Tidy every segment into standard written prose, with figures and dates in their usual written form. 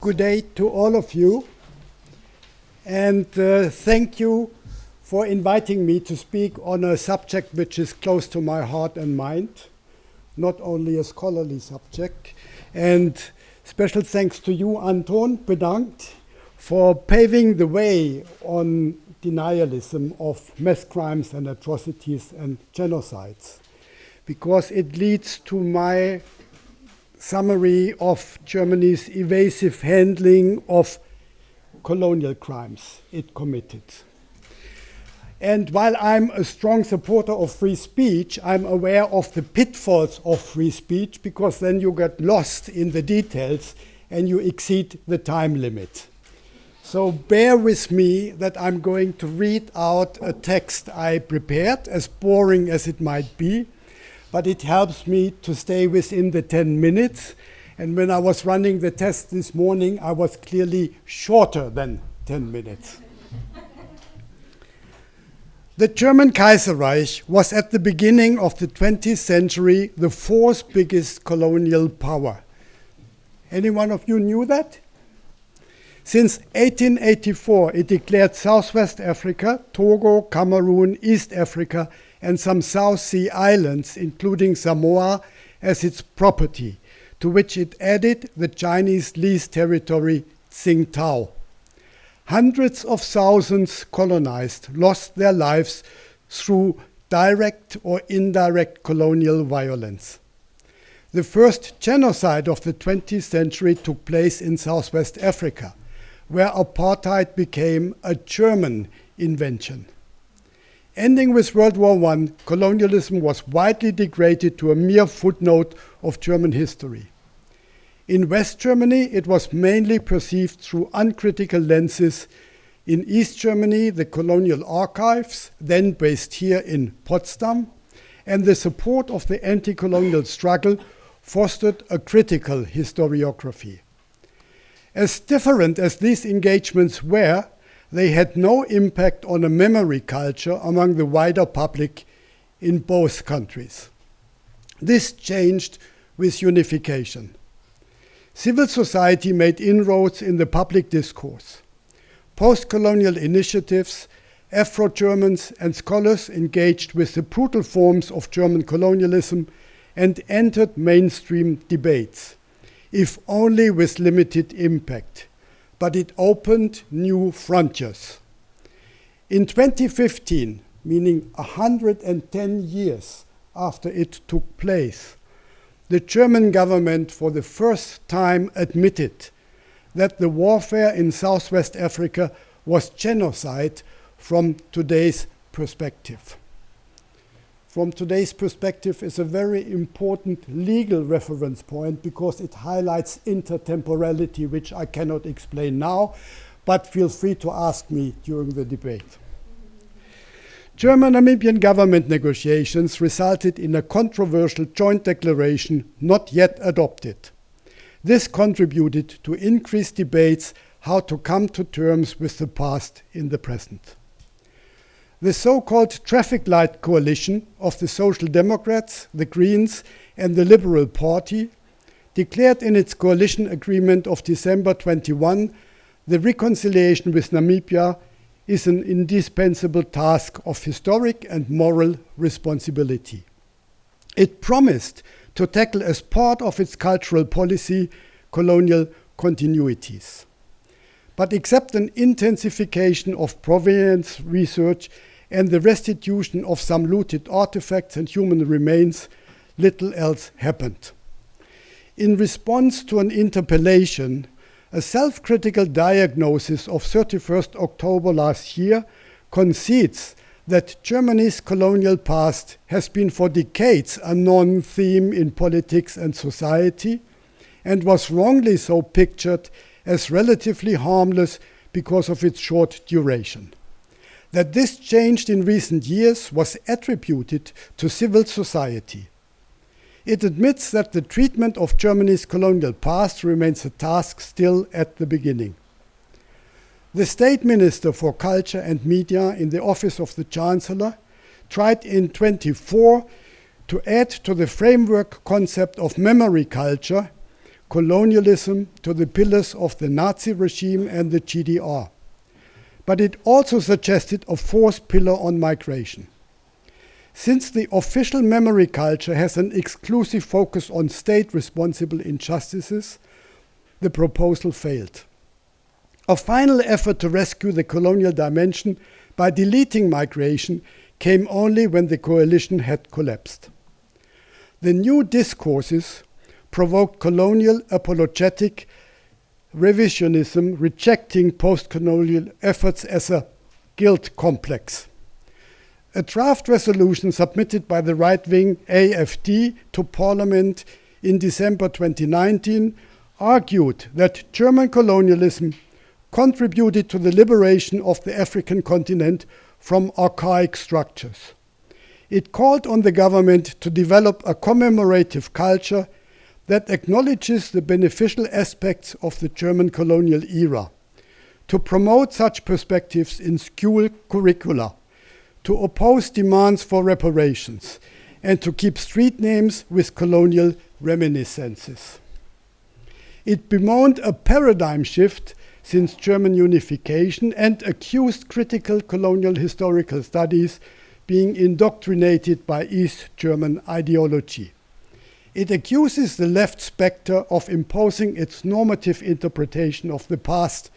Good day to all of you, and thank you for inviting me to speak on a subject which is close to my heart and mind, not only a scholarly subject. And special thanks to you, Anton, bedankt, for paving the way on denialism of mass crimes and atrocities and genocides, because it leads to my summary of Germany's evasive handling of colonial crimes it committed. And while I'm a strong supporter of free speech, I'm aware of the pitfalls of free speech, because then you get lost in the details and you exceed the time limit. So bear with me that I'm going to read out a text I prepared, as boring as it might be, but it helps me to stay within the 10 minutes. And when I was running the test this morning, I was clearly shorter than 10 minutes. The German Kaiserreich was at the beginning of the 20th century the fourth biggest colonial power. Any one of you knew that? Since 1884, it declared Southwest Africa, Togo, Cameroon, East Africa, and some South Sea islands, including Samoa, as its property, to which it added the Chinese leased territory Tsingtao. Hundreds of thousands colonized lost their lives through direct or indirect colonial violence. The first genocide of the 20th century took place in Southwest Africa, where apartheid became a German invention. Ending with World War I, colonialism was widely degraded to a mere footnote of German history. In West Germany, it was mainly perceived through uncritical lenses. In East Germany, the colonial archives, then based here in Potsdam, and the support of the anti-colonial struggle fostered a critical historiography. As different as these engagements were, they had no impact on a memory culture among the wider public in both countries. This changed with unification. Civil society made inroads in the public discourse. Post-colonial initiatives, Afro-Germans and scholars engaged with the brutal forms of German colonialism and entered mainstream debates, if only with limited impact. But it opened new frontiers. In 2015, meaning 110 years after it took place, the German government for the first time admitted that the warfare in Southwest Africa was genocide from today's perspective. From today's perspective is a very important legal reference point, because it highlights intertemporality, which I cannot explain now, but feel free to ask me during the debate. German-Namibian government negotiations resulted in a controversial joint declaration not yet adopted. This contributed to increased debates how to come to terms with the past in the present. The so-called traffic light coalition of the Social Democrats, the Greens, and the Liberal Party declared in its coalition agreement of December 21 the reconciliation with Namibia is an indispensable task of historic and moral responsibility. It promised to tackle as part of its cultural policy colonial continuities. But except an intensification of provenance research and the restitution of some looted artifacts and human remains, little else happened. In response to an interpellation, a self-critical diagnosis of 31st October last year concedes that Germany's colonial past has been for decades a non-theme in politics and society, and was wrongly so pictured as relatively harmless because of its short duration. That this changed in recent years was attributed to civil society. It admits that the treatment of Germany's colonial past remains a task still at the beginning. The State Minister for Culture and Media in the Office of the Chancellor tried in 2024 to add to the framework concept of memory culture colonialism to the pillars of the Nazi regime and the GDR. But it also suggested a fourth pillar on migration. Since the official memory culture has an exclusive focus on state-responsible injustices, the proposal failed. A final effort to rescue the colonial dimension by deleting migration came only when the coalition had collapsed. The new discourses provoked colonial apologetic revisionism, rejecting post-colonial efforts as a guilt complex. A draft resolution submitted by the right-wing AfD to Parliament in December 2019 argued that German colonialism contributed to the liberation of the African continent from archaic structures. It called on the government to develop a commemorative culture that acknowledges the beneficial aspects of the German colonial era, to promote such perspectives in school curricula, to oppose demands for reparations, and to keep street names with colonial reminiscences. It bemoaned a paradigm shift since German unification and accused critical colonial historical studies being indoctrinated by East German ideology. It accuses the left spectre of imposing its normative interpretation of the past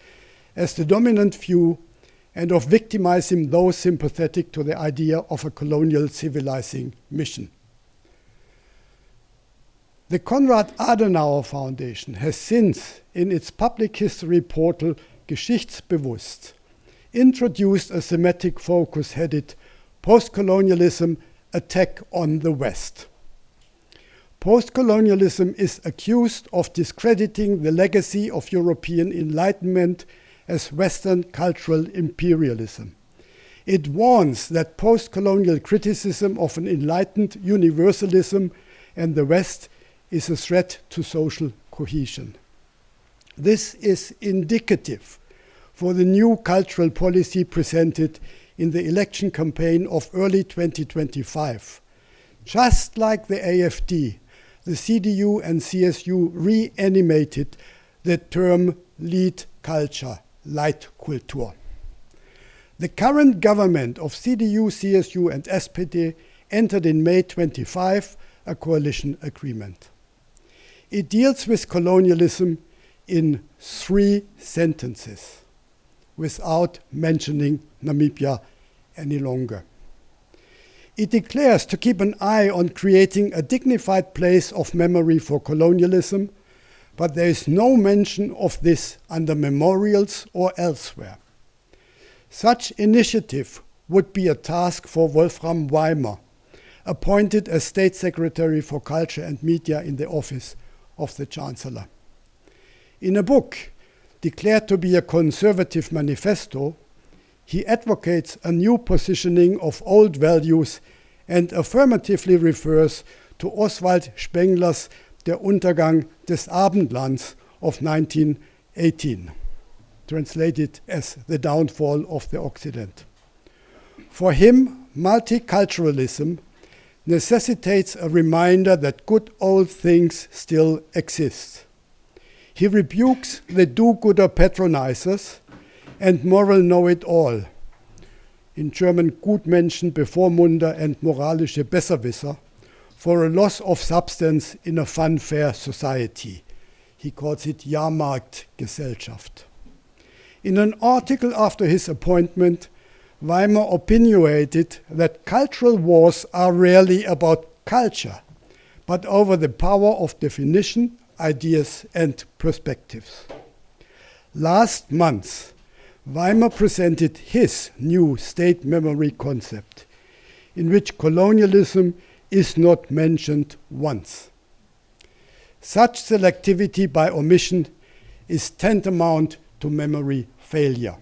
as the dominant view and of victimizing those sympathetic to the idea of a colonial civilizing mission. The Konrad Adenauer Foundation has since, in its public history portal Geschichtsbewusst, introduced a thematic focus headed Postcolonialism, Attack on the West. Postcolonialism is accused of discrediting the legacy of European Enlightenment as Western cultural imperialism. It warns that post-colonial criticism of an enlightened universalism and the West is a threat to social cohesion. This is indicative for the new cultural policy presented in the election campaign of early 2025. Just like the AfD, the CDU and CSU reanimated the term Lied culture, Leitkultur. The current government of CDU, CSU and SPD entered in May 25 a coalition agreement. It deals with colonialism in 3 sentences without mentioning Namibia any longer. It declares to keep an eye on creating a dignified place of memory for colonialism, but there is no mention of this under memorials or elsewhere. Such initiative would be a task for Wolfram Weimer, appointed as State Secretary for Culture and Media in the office of the Chancellor. In a book declared to be a conservative manifesto, he advocates a new positioning of old values and affirmatively refers to Oswald Spengler's Der Untergang des Abendlands of 1918, translated as the downfall of the Occident. For him, multiculturalism necessitates a reminder that good old things still exist. He rebukes the do-gooder patronizers and moral know-it-all, in German Gutmenschen, Bevormunder and moralische Besserwisser, for a loss of substance in a fun-fair society. He calls it Jahrmarktgesellschaft. In an article after his appointment, Weimer opinionated that cultural wars are rarely about culture, but over the power of definition, ideas, and perspectives. Last month, Weimer presented his new state memory concept, in which colonialism is not mentioned once. Such selectivity by omission is tantamount to memory failure.